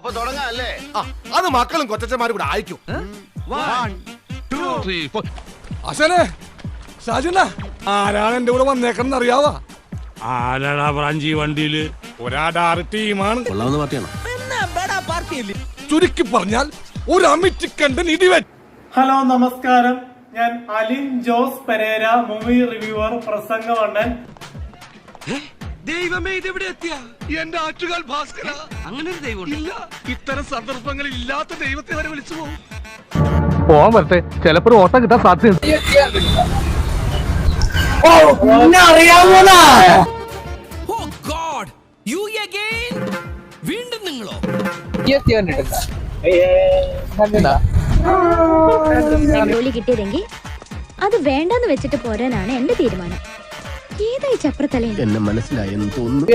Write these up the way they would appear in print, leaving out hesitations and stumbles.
അപ്പൊ തുടങ്ങാം അല്ലേ? അത് മക്കളും കൊച്ചന്മാരും കൂടെ അയക്കും. 1 2 3 4. അശനെ ഷാജുന ആരാണ് എന്റെ കൂടെ വന്നേക്കെന്ന് അറിയാവാ? ആരാടാ ബ്രാഞ്ചി വണ്ടിയില്? ഒരാടാറ് ടീമാണ്. കൊള്ളാവുന്ന പാർട്ടിയാണോ? ചുരുക്കി പറഞ്ഞാൽ ഒരു അമിറ്റിക്കണ്ടൻ ഇടിവൻ. ഹലോ നമസ്കാരം, ഞാൻ അലിൻ ജോസ് പെരേര, മൂവി റിവ്യൂവർ, പ്രസംഗവണ്ണൻ. ദൈവമേ, ഇതെവിടെ എത്തിയ എന്റെ ആറ്റുകാൽ ഭാസ്കര. അങ്ങനെ ഒരു ദൈവം ഇല്ല. ഇത്തരം സന്ദർഭങ്ങളിൽ ഇല്ലാത്ത ദൈവത്തെ വരെ വിളിച്ചു പോകും. പോവാൻ വരട്ടെ, ചിലപ്പോ ഓട്ടം കിട്ടാൻ സാധ്യത. വീണ്ടും നിങ്ങളോ? ജോലി കിട്ടിയതെങ്കിൽ അത് വേണ്ടെന്ന് വെച്ചിട്ട് പോരാനാണ് എന്റെ തീരുമാനം. ഏതായി ചപ്രത്തലേ? എന്നെ മനസ്സിലായെന്ന് തോന്നുന്നു.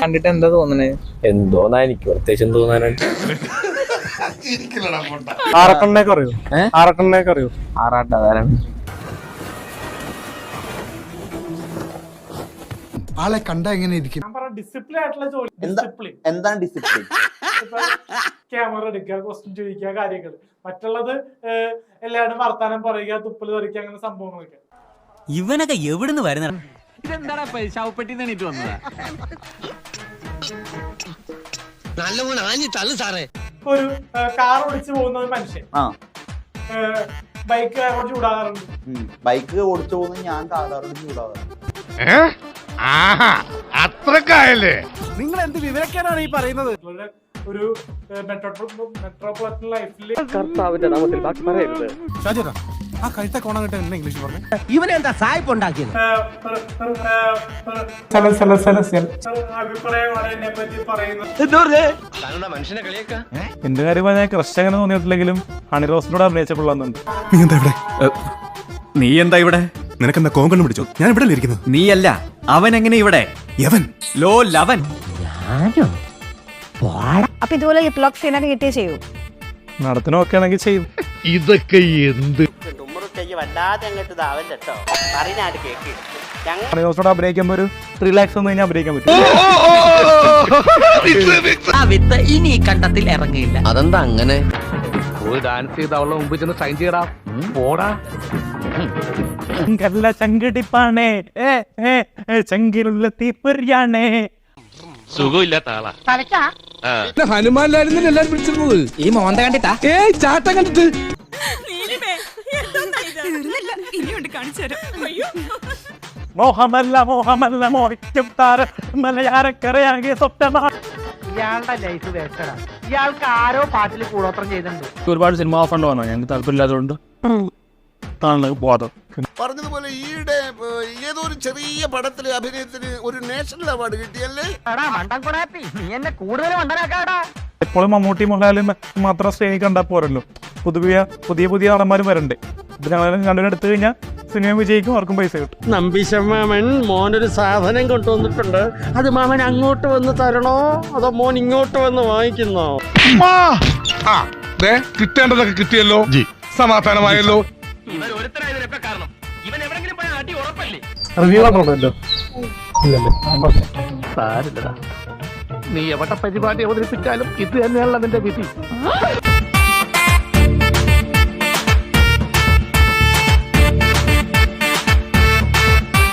കണ്ടിട്ട് എന്താ തോന്നണേ? എന്തോന്നാ എനിക്ക് പ്രത്യേകിച്ചും തോന്നാനാണ്. ആറക്കണ്ണേക്ക് അറിയോ? ആറക്കണ്ണേക്ക് അറിയോ? ആറാട്ടാരം ആളെ കണ്ട എങ്ങനെ ഇരിക്കും? ഞാൻ പറഞ്ഞ ഡിസിപ്ലിൻ ആയിട്ടുള്ള ജോലി. ഡിസിപ്ലിൻ എന്താണ് ഡിസിപ്ലിൻ? ക്യാമറ എടുക്കുക, ക്വസ്റ്റ്യൻ ചോദിക്കുക, കാര്യങ്ങൾ. മറ്റുള്ളത് എല്ലാവരും വർത്താനം പറയുക, തുപ്പല് തെറിക്കുക, അങ്ങനെ സംഭവങ്ങളൊക്കെ. ഇവനൊക്കെ എവിടുന്ന് വരുന്ന? ഇതെന്താ ശവപ്പെട്ടി എണീറ്റ് വന്നതാ? നല്ലപോലെ ആഞ്ഞി തള്ളു സാറേ. ഒരു കാർ ഓടിച്ചു പോകുന്ന ഒരു മനുഷ്യൻ ബൈക്ക് കാരോട് ചൂടാകാറുണ്ട്. ബൈക്ക് ഓടിച്ചു പോകുന്നത് ഞാൻ സാധാരണ ചൂടാകാറുണ്ട്. അത്രക്കായല്ലേ? നിങ്ങൾ എന്ത് വിവരക്കാനാണ് ഈ പറയുന്നത്? ഒരു മെട്രോപൊളിറ്റൻ ലൈഫിൽ കർത്താവിന്റെ നാമത്തിൽ ബാക്കി പറയരുത്. ഷാജുന ആ കഴുത്ത കോണം കിട്ടാൻ എന്നെ ഇംഗ്ലീഷ് പറഞ്ഞു. ഇവനെന്താ സായിപ്പ് ഉണ്ടാക്കിയത്? അഭിപ്രായമാണ് എന്നെ പറ്റി പറയുന്നത്. താങ്കളുടെ മനുഷ്യനെ കളിയാക്ക. എന്റെ കാര്യം പറഞ്ഞാൽ ക്രഷ് അങ്ങനെ തോന്നിയിട്ടില്ലെങ്കിലും ഹണി റോസിനോട് അഭിനയിച്ചപ്പോഴുന്നുണ്ട്. നീ എന്താ ഇവിടെ? നിനക്കെന്താ കോങ്കണ്ണം പിടിച്ചോ? ഞാൻ ഇവിടെ ഇരിക്കുന്നത്. നീയല്ല, അവൻ എങ്ങനെ ഇവിടെ? യവൻ ലോ ലവൻ. അപ്പൊ ഇതുപോലെ ഹിപ്ലോക്ക് സീനൊക്കെ കിട്ടിയേ ചെയ്യൂ. നടത്തിനൊക്കെ ആണെങ്കിൽ ചെയ്യും. ഇതൊക്കെ എന്ത്? ഹണി റോസിനോട് അഭിനയിക്കുമ്പോ ഒരു റിലാക്സ് ഒന്നും കഴിഞ്ഞാൽ അഭിനയിക്കാൻ പറ്റും. ആ വിത്ത് ഇനി ഈ കണ്ടത്തിൽ ഇറങ്ങിയില്ല. അതെന്താ അങ്ങനെ? ഒരു ഡാൻസ് ചെയ്ത് അവളുടെ മുമ്പിൽ ചെന്ന് സൈൻ ചെയ്യടാ. പോടാ. ചങ്കടിപ്പാണേ ചങ്കിലുള്ള തീപ്പൊരിയാണേ. സുഖമില്ലാത്ത ആളാ. ഹനുമാനിലായിരുന്നു എല്ലാരും വിളിച്ചിരുന്നത്. ഈ മോന്ത കണ്ടിട്ടാ? ഏയ് ചാട്ടം കണ്ടിട്ട്. മോഹമല്ല മോഹമല്ല മോഹിക്കും താര മലയാരക്കരയാകെ സ്വപ്നമാണ്. ഇയാളുടെ ലൈഫ് വേസ്റ്റഡാ. ഇയാൾക്ക് ആരോ പാട്ടിൽ കൂടോത്രം ചെയ്തിട്ടുണ്ട്. ഒരുപാട് സിനിമ ഫണ്ട് വന്നോ? ഞങ്ങൾക്ക് താല്പര്യമില്ലാത്തതുകൊണ്ട് ബോധം. പറഞ്ഞതുപോലെ ഈയിടെ ഏതോ ഒരു ചെറിയ പടത്തില് അഭിനയത്തിന് ഒരു നാഷണൽ അവാർഡ് കിട്ടിയല്ലേ? നീ എന്നെ കൂടുതൽ മണ്ടനാക്കാടാ. എപ്പോഴും മമ്മൂട്ടി മോഹൻലാലും മാത്രം ശ്രേണി കണ്ടാൽ പോരല്ലോ. പുതിയ പുതിയ നടന്മാരും വരണ്ടേ. ഇപ്പൊ ഞങ്ങൾ രണ്ടുപേരും എടുത്തു കഴിഞ്ഞാൽ സിനിമ വിജയിക്കും, അവർക്കും പൈസ കിട്ടും. നമ്പീശമാമൻ മോനൊരു സാധനം കൊണ്ടുവന്നിട്ടുണ്ട്. അത് മാമൻ അങ്ങോട്ട് വന്ന് തരണോ അതോ മോൻ ഇങ്ങോട്ട് വന്ന് വാങ്ങിക്കുന്നോ? കിട്ടേണ്ടതൊക്കെ കിട്ടിയല്ലോ, സമാധാനമായല്ലോ. ഇവൻ ഒരുത്തരായതിനൊക്കെ കാരണം ഇവൻ എവിടെങ്കിലും പോയ അടി ഉറപ്പല്ലേ? റിവ്യൂ പറഞ്ഞല്ലോ. സാരില്ലടാ, നീ എവിടെ പരിപാടി അവതരിപ്പിച്ചാലും ഇത് തന്നെയാണല്ലോ നിന്റെ വിധി.